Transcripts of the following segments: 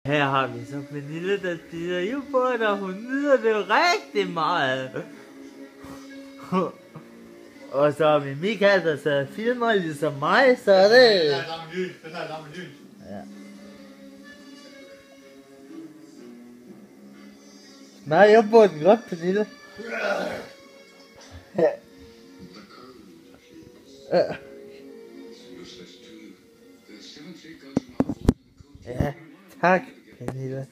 Her har vi så Pernille, der stiger jo på, og hun nyder det rigtig meget. Og så har vi Michael, der så filmer ligesom mig, så er det... Den her lamme lyn. Ja. Nej, jeg burde den godt, Pernille. Ja. Ja, tak, Pernille.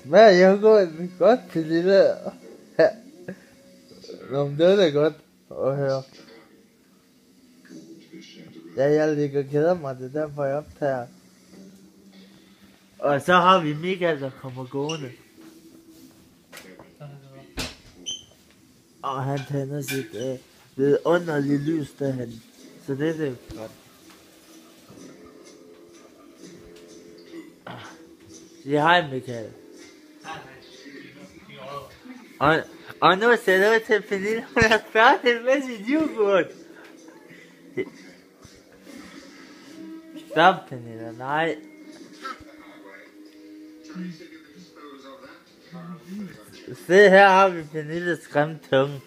Smager jo godt, Pernille. Ja. Nå, men det er da godt at høre. Ja, jeg ligger og keder mig, det er derfor jeg optager. Og så har vi Michael, der kommer gående. Og han tænder sit vidunderlige lys derhen. Så det er det godt. Sig hej, Michael. Og nu sætter vi til Pernille, hun er færdig med sin yoghurt. Stop, Pernille, nej. Se, her har vi Pernilles skræmme tunge.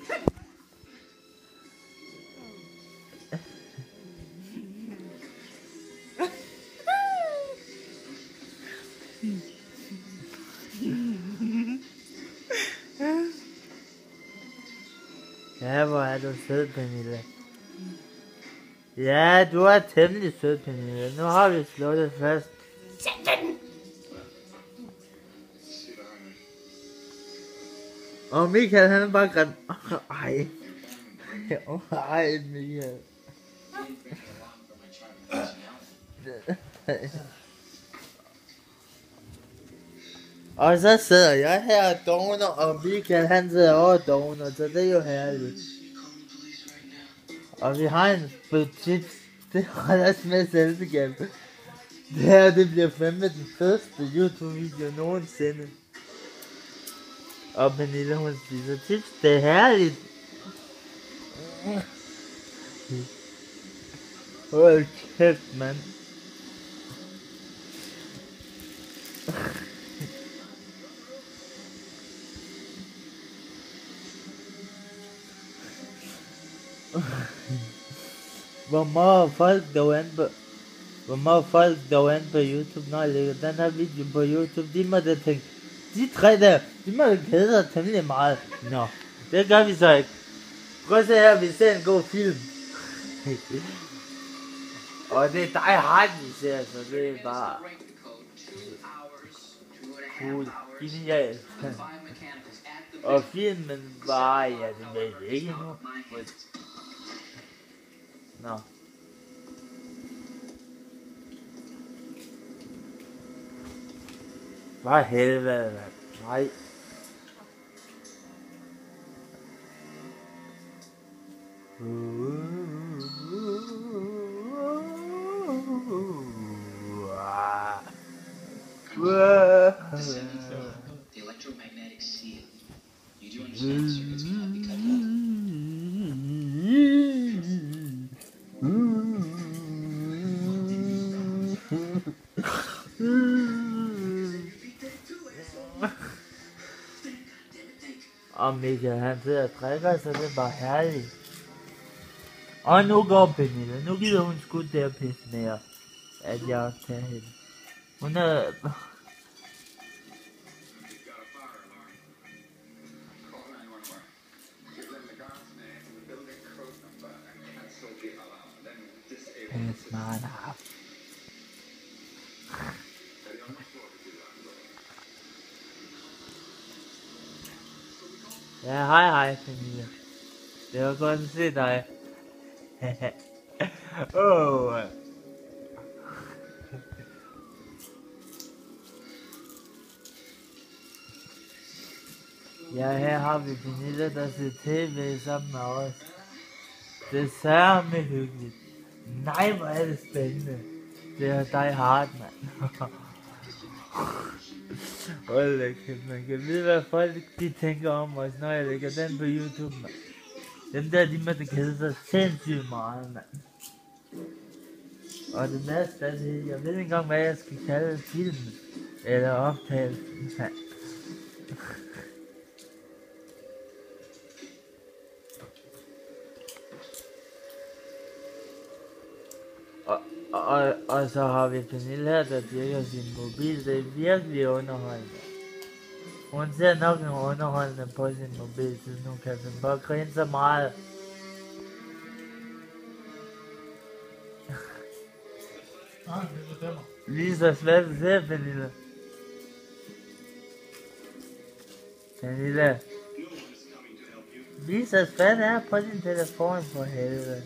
Ja, hvor er du sød, Pernille. Ja, du er temmelig sød, Pernille. Nu har vi slået det fast. Og Michael, han er bare grim. Ej. Ej, Michael. Og så sidder jeg her og dogner, og Michael han sidder over og dogner, så det er jo herligt. Og vi har en butik, det holder os med selskab. Det her, det bliver fandme den første YouTube-video nogensinde. Og Pernille, hun spiser chips, det er herligt. Hold kæft, mand. Hvor meget folk der var inde på YouTube, når jeg lægger den her video på YouTube, de må da tænke, de tre der, de må da kede sig temmelig meget. Nå, det gør vi så ikke. Prøv at se her, vi ser en god film. Og det er Die Hard, vi ser, så det er bare cool, genialt. Og filmen var, ja, det ved jeg ikke nu. Nå. Hvad helvede, mand. Nej. The electromagnetic seal. You do understand the circuits cannot be cut off. Og Michael, han sidder og drikker, så det er bare herligt. Og nu går Pernille. Nu gider hun sgu der pisse mere, at jeg tager hende. Hun er... Hun er smart af. Ja, hej Pernille. Det var godt at se dig. Åh. Ja, her har vi Pernille, der ser tv sammen med os. Det er særligt hyggeligt. Nej, hvor er det spændende. Det er Die Hard, mand. Hold da kæft, man kan vide, hvad folk de tænker om os, når jeg lægger den på YouTube, mand. Dem der, de måtte kede sig sindssygt meget, mand. Og det næste er det, jeg ved ikke engang, hvad jeg skal kalde filmen. Eller optagelsen, mand. Og så har vi Pernille her, der dyrker sin mobil. Det er virkelig underholdende. Hun ser nok nogle underholdende på sin mobil, så nu kan hun bare grine så meget. Nej, det bestemmer. Lisa, hvad du ser, Pernille? Pernille. Lisa, hvad er på din telefon for helvede?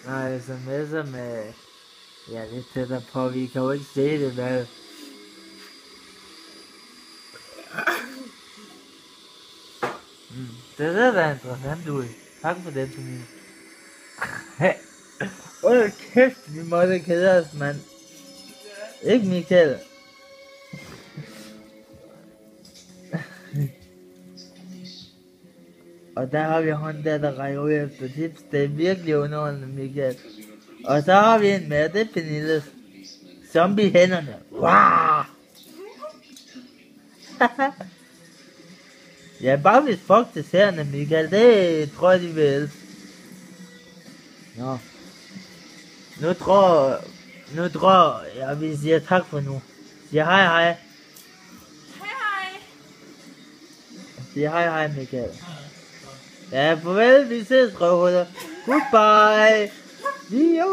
Nej, sms'er med... Ja, lidt tættere på, vi kan jo ikke se det, hvad... Det der er interessant ud. Tak for det, Pernille. Hold kæft, vi måtte kede os, mand. Ikke, Michael? Og der har vi hånden der rækker ud efter tips. Det er virkelig underholdende, Michael. Og så har vi en mere, det er Pernilles. Zombie-hænderne. Wow! Ja, bare hvis folk til serierne, Michael, det tror jeg, de vil elske. Nå. Nu tror jeg, vi siger tak for nu. Siger hej hej. Hej hej. Siger hej hej, Michael. Ja, farvel, vi ses, røvhuller. Goodbye. Vi er